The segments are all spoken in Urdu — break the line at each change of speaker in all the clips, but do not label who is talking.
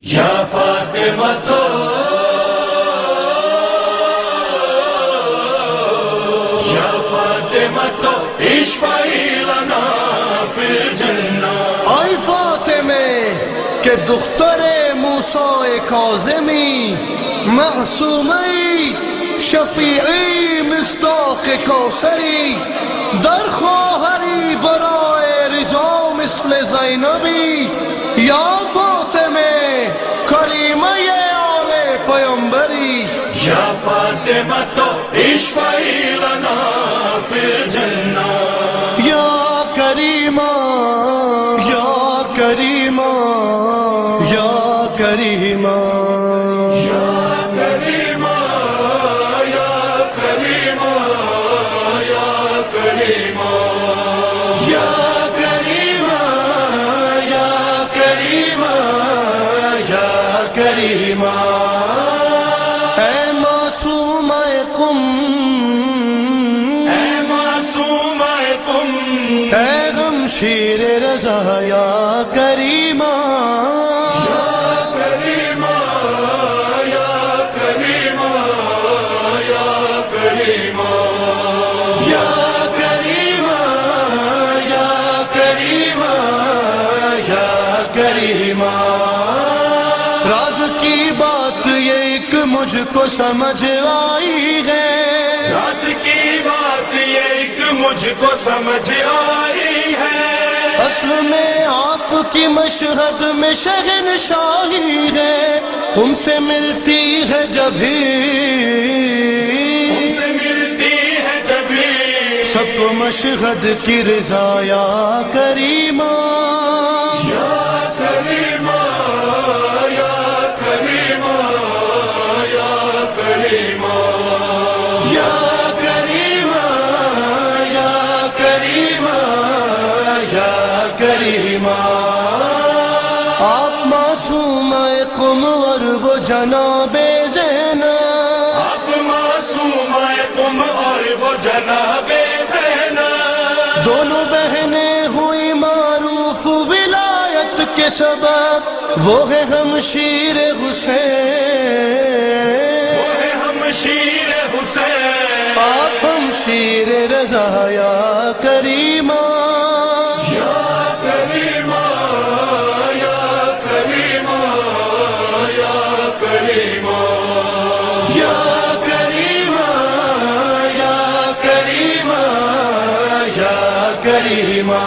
یا فاطمہ تو یا فاطمہ تو اشفعی لنا فی الجنہ.
ای فاطمه که دختر موسی کاظمی، معصومی شفیعی مصداق کوثری، در خواهری برای رضا مثل زینبی. یا فاطمه کریمه آل پیامبری.
یا فاطمہ تو اشفعی لنا فی الجنہ.
یا کریمہ یا کریمہ یا کریمہ
یا کریمہ یا کریمہ یا کریمہ
یا کریمہ یا کریمہ یا کریمہ. اے معصوم قم،
اے معصوم قم،
اے غمشیر رضا یا کریمہ.
یا کریمہ یا کریمہ یا کریمہ
یا کریمہ یا کریمہ یا کریمہ. راز کی بات یہ ایک مجھ کو سمجھ آئی ہے،
راز کی بات یہ ایک مجھ کو سمجھ آئی ہے.
اصل میں آپ کی مشہد میں شہنشاہی ہے. تم سے ملتی ہے جبھی،
تم سے ملتی ہے جبھی،
سب کو مشہد کی رضا یا کریمہ.
یا کریمہ یا کریمہ یا کریمہ
یا کریمہ یا کریمہ یا کریمہ. آپ معصوم قم اور وہ جناب زینب،
آپ معصوم تم اور وہ جناب زینب،
دونوں بہنیں ہوئی معروف ولایت کے سبب. وہ ہے ہمشیر حسین،
وہ ہے ہمشیر حسین.
آپ ہمشیر رضا یا کریمہ.
یا کریمہ یا کریمہ یا کریمہ
یا کریمہ یا کریمہ یا کریمہ.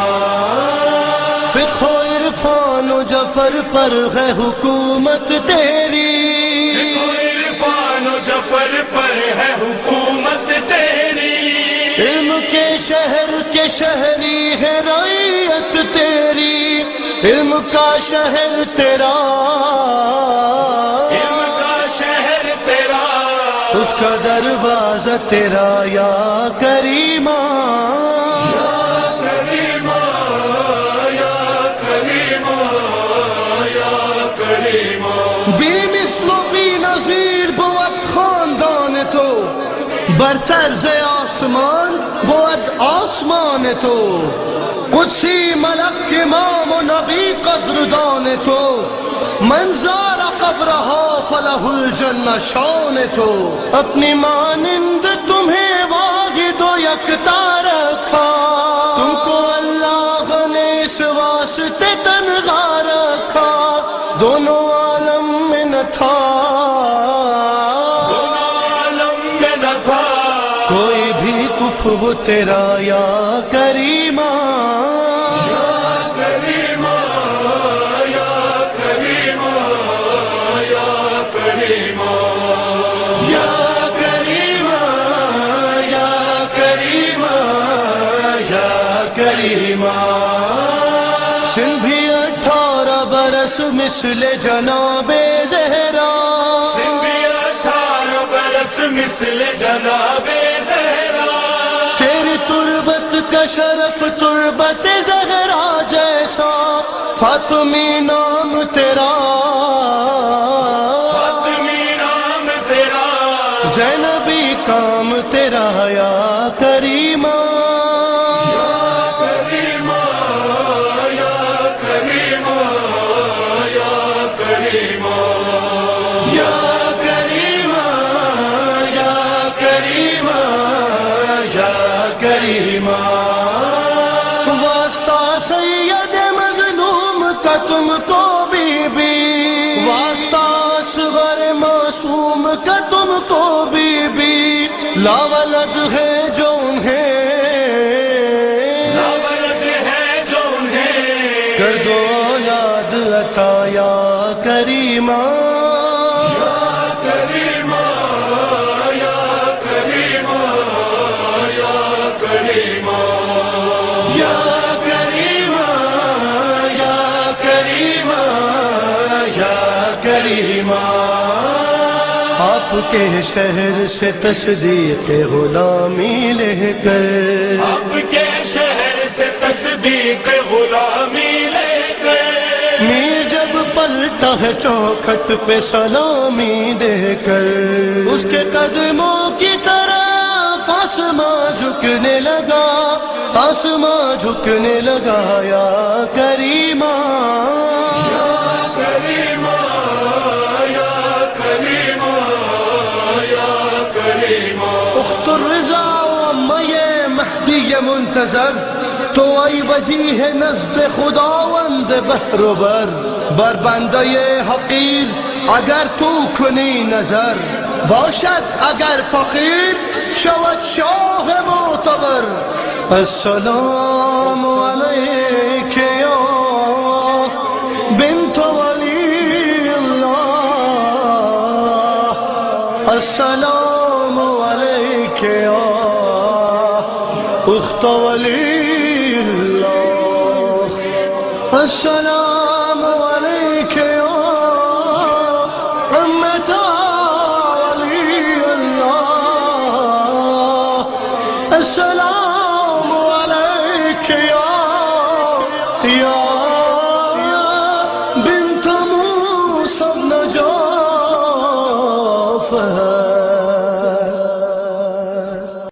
فقہ و عرفان و جعفر پر ہے حکومت تیری،
عرفان و جعفر پر ہے حکومت تیری.
علم کے شہر کے شہری ہے رعیت تیری. علم کا شہر تیرا،
علم کا شہر تیرا،
اس کا دروازہ تیرا یا کریمہ.
یا کریمہ یا کریمہ یا کریمہ
بی مثل و بی نظیر بود خاندان تو، برتر ز آسمان بود آسمان تو. قدسی ملک امام و نبی قدردان تو، من زار قبرها فلہ الجنہ شان تو. اپنی مانند تمہیں واحد و یکتا رکھا، تم کو اللہ نے اس واسطے تنہا رکھا. دونوں عالم میں نہ تھا،
دونوں عالم میں نہ تھا
کوئی بھی کفو تیرا یا کریمہ.
یا کریمہ یا کریمہ یا کریمہ
یا کریمہ یا کریمہ یا کریمہ. سن بھی 18 برس مثل جناب زہرا،
سن بھی 18 برس مثل جناب زہرا.
تیری تربت کا شرف تربت زہرا جیسا، فاطمی نام تیرا،
فاطمی نام تیرا،
زینبی کام تیرا یا کریمہ.
یا کریمہ یا کریمہ یا کریمہ کریما،
واسطہ سید مظلوم کا تم کو بی بی، واسطہ اصغر معصوم کا تم کو بی بی، لا ولد ہے جو انہیں،
لا ولد ہے جو انہیں،
کر دو اولاد عطا یا کریمہ،
یا کریما، یا کریما، یا کریما،
یا کریمہ، یا کریمہ، یا کریمہ، آپ کے شہر سے تصدیق غلامی لے کر،
آپ کے شہر سے تصدیق غلامی لے کر،
میر جب پلٹا ہے چوکھٹ پہ سلامی دے کر، اس کے قدموں کی طرف آسماں جھکنے لگا، آسماں جھکنے لگا یا کریمہ،
یا کریما، یا کریما، یا کریما،
اخت الرضا و اما یہ مہدی منتظر، تو ای وجی ہے نزد خداوند بحر و بر، بر بندہ حقیر اگر تو کنی نظر، باشد اگر فقیر شود شاہ معتبر، السلام علیک یا بنت ولی اللہ، السلام علیک یا اخت ولی اللہ، السلام علیک یا امت ولی اللہ، السلام